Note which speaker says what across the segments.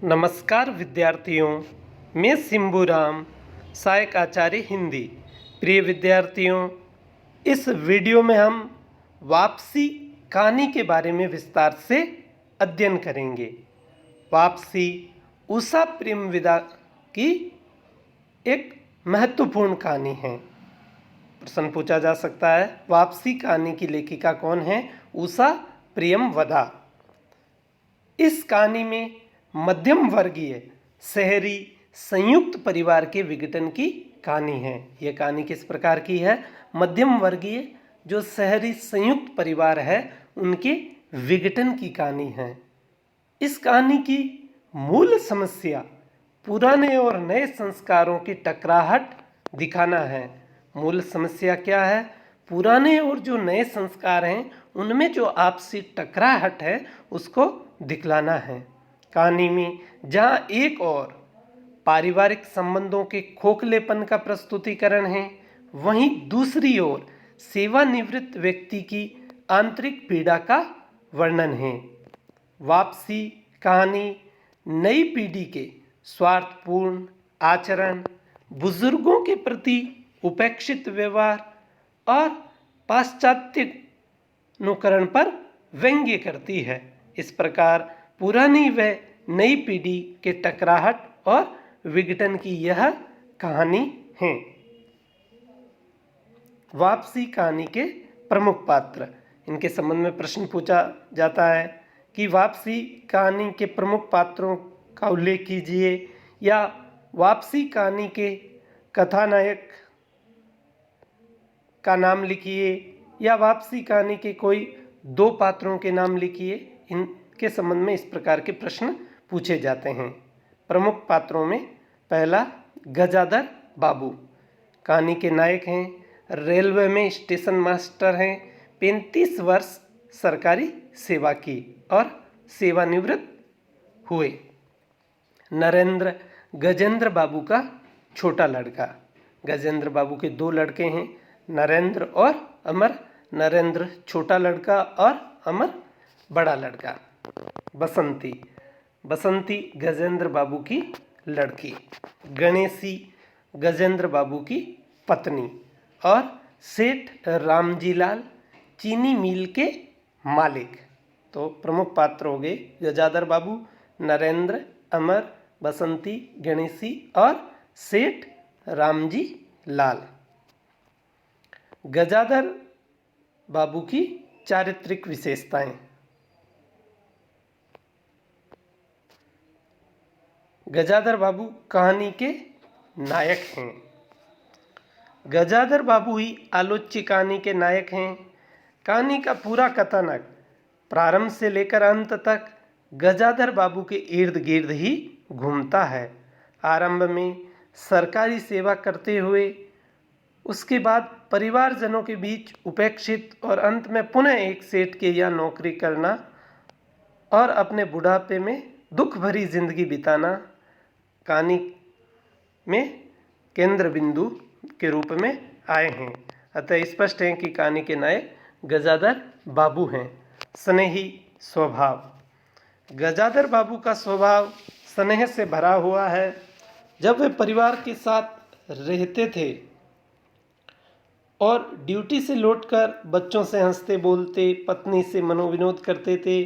Speaker 1: नमस्कार विद्यार्थियों, मैं सिंबूराम, सहायक आचार्य हिंदी। प्रिय विद्यार्थियों, इस वीडियो में हम वापसी कहानी के बारे में विस्तार से अध्ययन करेंगे। वापसी उषा प्रेमविदा की एक महत्वपूर्ण कहानी है। प्रश्न पूछा जा सकता है, वापसी कहानी की लेखिका कौन है? उषा प्रेमवदा। इस कहानी में मध्यम वर्गीय शहरी संयुक्त परिवार के विघटन की कहानी है। यह कहानी किस प्रकार की है? मध्यम वर्गीय जो शहरी संयुक्त परिवार है उनके विघटन की कहानी है। इस कहानी की मूल समस्या पुराने और नए संस्कारों की टकराहट दिखाना है। मूल समस्या क्या है? पुराने और जो नए संस्कार हैं उनमें जो आपसी टकराहट है उसको दिखलाना है। कहानी में जहाँ एक और पारिवारिक संबंधों के खोखलेपन का प्रस्तुतिकरण है, वहीं दूसरी ओर सेवानिवृत्त व्यक्ति की आंतरिक पीड़ा का वर्णन है। वापसी कहानी नई पीढ़ी के स्वार्थपूर्ण आचरण, बुजुर्गों के प्रति उपेक्षित व्यवहार और पाश्चात्य अनुकरण पर व्यंग्य करती है। इस प्रकार पुरानी व नई पीढ़ी के टकराहट और विघटन की यह कहानी है। वापसी कहानी के प्रमुख पात्र, इनके संबंध में प्रश्न पूछा जाता है कि वापसी कहानी के प्रमुख पात्रों का उल्लेख कीजिए, या वापसी कहानी के कथानायक का नाम लिखिए, या वापसी कहानी के कोई दो पात्रों के नाम लिखिए। इनके संबंध में इस प्रकार के प्रश्न पूछे जाते हैं। प्रमुख पात्रों में पहला गजाधर बाबू कहानी के नायक हैं। रेलवे में स्टेशन मास्टर हैं। 35 वर्ष सरकारी सेवा की और सेवानिवृत्त हुए। नरेंद्र गजेंद्र बाबू का छोटा लड़का। गजेंद्र बाबू के दो लड़के हैं, नरेंद्र और अमर। नरेंद्र छोटा लड़का और अमर बड़ा लड़का। बसंती, बसंती गजेंद्र बाबू की लड़की। गणेशी गजेंद्र बाबू की पत्नी। और सेठ रामजीलाल चीनी मिल के मालिक। तो प्रमुख पात्र हो गए गजाधर बाबू, नरेंद्र, अमर, बसंती, गणेशी और सेठ रामजी लाल। गजाधर बाबू की चारित्रिक विशेषताएं। गजाधर बाबू कहानी के नायक हैं। गजाधर बाबू ही आलोच्य कहानी के नायक हैं। कहानी का पूरा कथानक प्रारंभ से लेकर अंत तक गजाधर बाबू के इर्द गिर्द ही घूमता है। आरंभ में सरकारी सेवा करते हुए, उसके बाद परिवारजनों के बीच उपेक्षित और अंत में पुनः एक सेठ के यहाँ नौकरी करना और अपने बुढ़ापे में दुख भरी जिंदगी बिताना कहानी में केंद्र बिंदु के रूप में आए हैं। अतः स्पष्ट है कि कहानी के नायक गजाधर बाबू हैं। स्नेही स्वभाव, गजाधर बाबू का स्वभाव स्नेह से भरा हुआ है। जब वे परिवार के साथ रहते थे और ड्यूटी से लौटकर बच्चों से हंसते बोलते, पत्नी से मनोविनोद करते थे।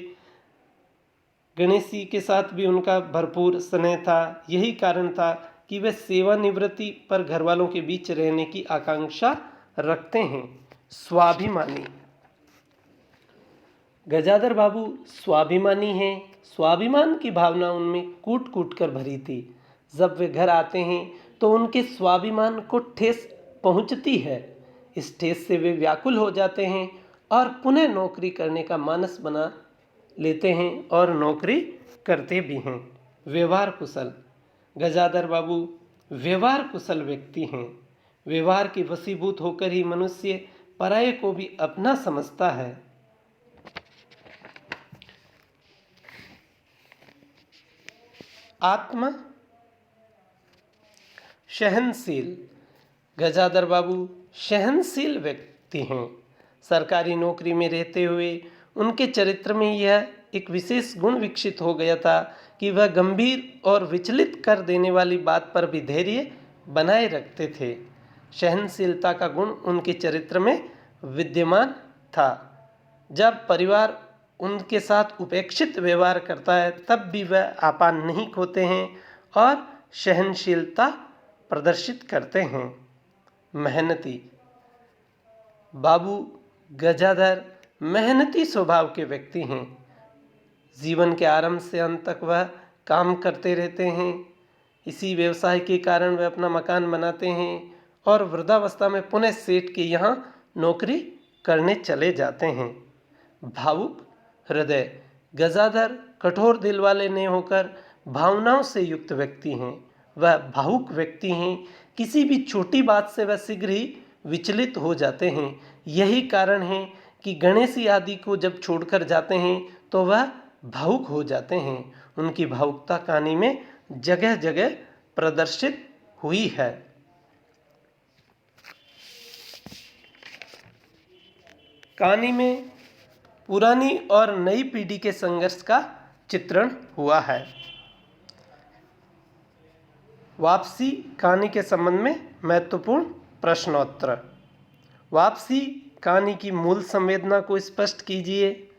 Speaker 1: गणेशी के साथ भी उनका भरपूर स्नेह था। यही कारण था कि वे सेवानिवृत्ति पर घर वालों के बीच रहने की आकांक्षा रखते हैं। स्वाभिमानी, गजाधर बाबू स्वाभिमानी हैं। स्वाभिमान की भावना उनमें कूट कूट कर भरी थी। जब वे घर आते हैं तो उनके स्वाभिमान को ठेस पहुंचती है। इस ठेस से वे व्याकुल हो जाते हैं और पुनः नौकरी करने का मानस बना लेते हैं और नौकरी करते भी हैं। व्यवहार कुशल, गजाधर बाबू व्यवहार कुशल व्यक्ति हैं। व्यवहार के वशीभूत होकर ही मनुष्य पराये को भी अपना समझता है। आत्म सहनशील, गजाधर बाबू सहनशील व्यक्ति हैं। सरकारी नौकरी में रहते हुए उनके चरित्र में यह एक विशेष गुण विकसित हो गया था कि वह गंभीर और विचलित कर देने वाली बात पर भी धैर्य बनाए रखते थे। सहनशीलता का गुण उनके चरित्र में विद्यमान था। जब परिवार उनके साथ उपेक्षित व्यवहार करता है तब भी वह आपा नहीं खोते हैं और सहनशीलता प्रदर्शित करते हैं। मेहनती बाबू गजाधर मेहनती स्वभाव के व्यक्ति हैं। जीवन के आरंभ से अंत तक वह काम करते रहते हैं। इसी व्यवसाय के कारण वह अपना मकान बनाते हैं और वृद्धावस्था में पुनः सेठ के यहाँ नौकरी करने चले जाते हैं। भावुक हृदय गजाधर कठोर दिल वाले नहीं होकर भावनाओं से युक्त व्यक्ति हैं। वह भावुक व्यक्ति हैं। किसी भी छोटी बात से वह शीघ्र ही विचलित हो जाते हैं। यही कारण है कि गणेश आदि को जब छोड़कर जाते हैं तो वह भावुक हो जाते हैं। उनकी भावुकता कहानी में जगह जगह प्रदर्शित हुई है। कहानी में पुरानी और नई पीढ़ी के संघर्ष का चित्रण हुआ है। वापसी कहानी के संबंध में महत्वपूर्ण प्रश्नोत्तर। वापसी कहानी की मूल संवेदना को स्पष्ट कीजिए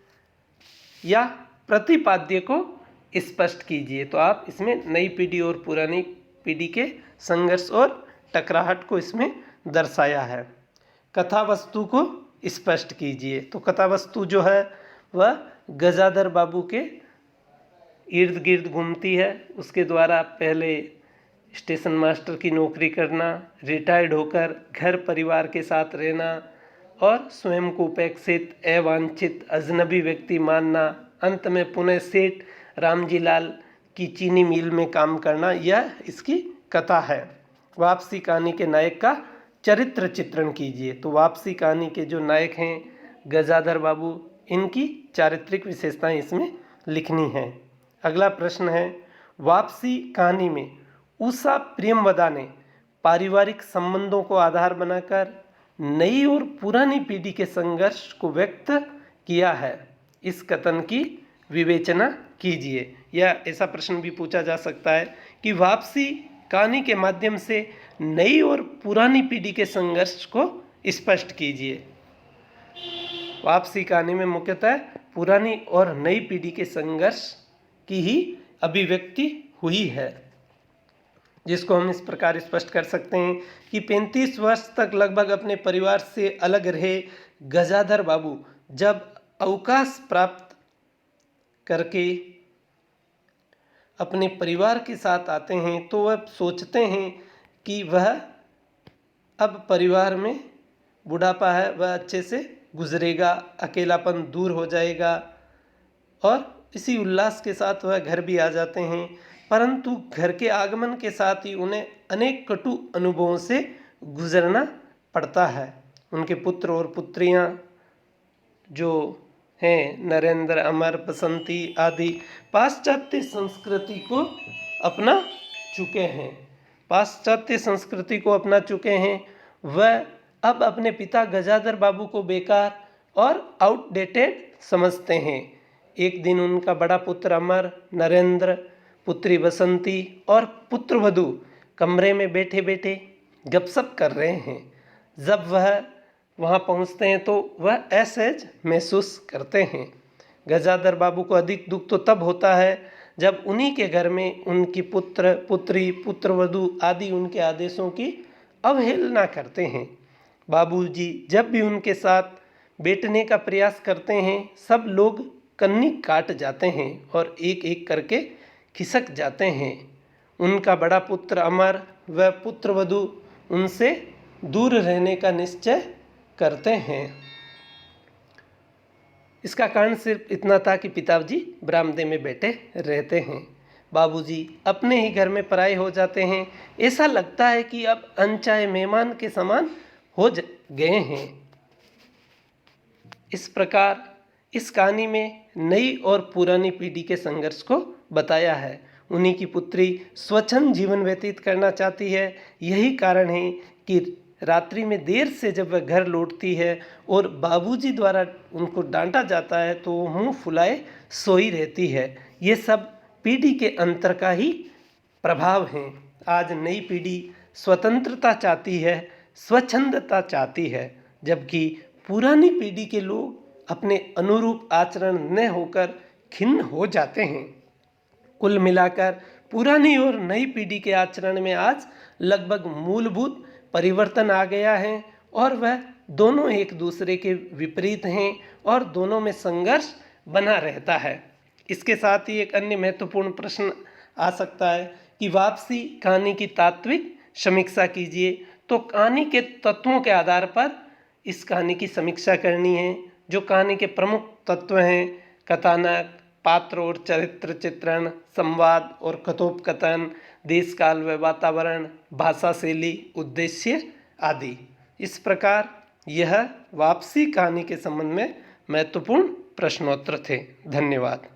Speaker 1: या प्रतिपाद्य को स्पष्ट कीजिए। तो आप इसमें नई पीढ़ी और पुरानी पीढ़ी के संघर्ष और टकराहट को इसमें दर्शाया है। कथा वस्तु को स्पष्ट कीजिए। तो कथा वस्तु जो है वह गजाधर बाबू के इर्द गिर्द घूमती है। उसके द्वारा पहले स्टेशन मास्टर की नौकरी करना, रिटायर्ड होकर घर परिवार के साथ रहना और स्वयं को उपेक्षित, अवांछित, अजनबी व्यक्ति मानना, अंत में पुनः सेठ रामजी लाल की चीनी मिल में काम करना, यह इसकी कथा है। वापसी कहानी के नायक का चरित्र चित्रण कीजिए। तो वापसी कहानी के जो नायक हैं गजाधर बाबू, इनकी चारित्रिक विशेषताएं इसमें लिखनी हैं। अगला प्रश्न है, वापसी कहानी में उषा प्रेमवदा ने पारिवारिक संबंधों को आधार बनाकर नई और पुरानी पीढ़ी के संघर्ष को व्यक्त किया है। इस कथन की विवेचना कीजिए। या ऐसा प्रश्न भी पूछा जा सकता है कि वापसी कहानी के माध्यम से नई और पुरानी पीढ़ी के संघर्ष को स्पष्ट कीजिए। वापसी कहानी में मुख्यतः पुरानी और नई पीढ़ी के संघर्ष की ही अभिव्यक्ति हुई है, जिसको हम इस प्रकार स्पष्ट कर सकते हैं कि 35 वर्ष तक लगभग अपने परिवार से अलग रहे गजाधर बाबू जब अवकाश प्राप्त करके अपने परिवार के साथ आते हैं तो वह सोचते हैं कि वह अब परिवार में बुढ़ापा है, वह अच्छे से गुजरेगा, अकेलापन दूर हो जाएगा और इसी उल्लास के साथ वह घर भी आ जाते हैं। परंतु घर के आगमन के साथ ही उन्हें अनेक कटु अनुभवों से गुजरना पड़ता है। उनके पुत्र और पुत्रियां जो हैं नरेंद्र, अमर, बसंती आदि पाश्चात्य संस्कृति को अपना चुके हैं। पाश्चात्य संस्कृति को अपना चुके हैं। वह अब अपने पिता गजाधर बाबू को बेकार और आउटडेटेड समझते हैं। एक दिन उनका बड़ा पुत्र अमर, नरेंद्र, पुत्री बसंती और पुत्रवधू कमरे में बैठे बैठे गपशप कर रहे हैं। जब वह वहां पहुंचते हैं तो वह असहज महसूस करते हैं। गजाधर बाबू को अधिक दुख तो तब होता है जब उन्हीं के घर में उनकी पुत्र, पुत्री, पुत्रवधू आदि उनके आदेशों की अवहेलना करते हैं। बाबूजी जब भी उनके साथ बैठने का प्रयास करते हैं सब लोग कन्नी काट जाते हैं और एक एक करके खिसक जाते हैं। उनका बड़ा पुत्र अमर व पुत्रवधू उनसे दूर रहने का निश्चय करते हैं। इसका कारण सिर्फ इतना था कि पिताजी बरामदे में बैठे रहते हैं। बाबूजी अपने ही घर में पराये हो जाते हैं। ऐसा लगता है कि अब अनचाहे मेहमान के समान हो गए हैं। इस प्रकार इस कहानी में नई और पुरानी पीढ़ी के संघर्ष को बताया है। उन्हीं की पुत्री स्वच्छंद जीवन व्यतीत करना चाहती है। यही कारण है कि रात्रि में देर से जब वह घर लौटती है और बाबूजी द्वारा उनको डांटा जाता है तो वो मुंह फुलाए सोई रहती है। ये सब पीढ़ी के अंतर का ही प्रभाव हैं। आज नई पीढ़ी स्वतंत्रता चाहती है, स्वच्छंदता चाहती है, जबकि पुरानी पीढ़ी के लोग अपने अनुरूप आचरण न होकर खिन्न हो जाते हैं। कुल मिलाकर पुरानी और नई पीढ़ी के आचरण में आज लगभग मूलभूत परिवर्तन आ गया है और वह दोनों एक दूसरे के विपरीत हैं और दोनों में संघर्ष बना रहता है। इसके साथ ही एक अन्य महत्वपूर्ण प्रश्न आ सकता है कि वापसी कहानी की तात्विक समीक्षा कीजिए। तो कहानी के तत्वों के आधार पर इस कहानी की समीक्षा करनी है। जो कहानी के प्रमुख तत्व हैं, कथानक, पात्र और चरित्र चित्रण, संवाद और कथोपकथन, देश काल व वातावरण, भाषा शैली, उद्देश्य आदि। इस प्रकार यह वापसी कहानी के संबंध में महत्वपूर्ण प्रश्नोत्तर थे। धन्यवाद।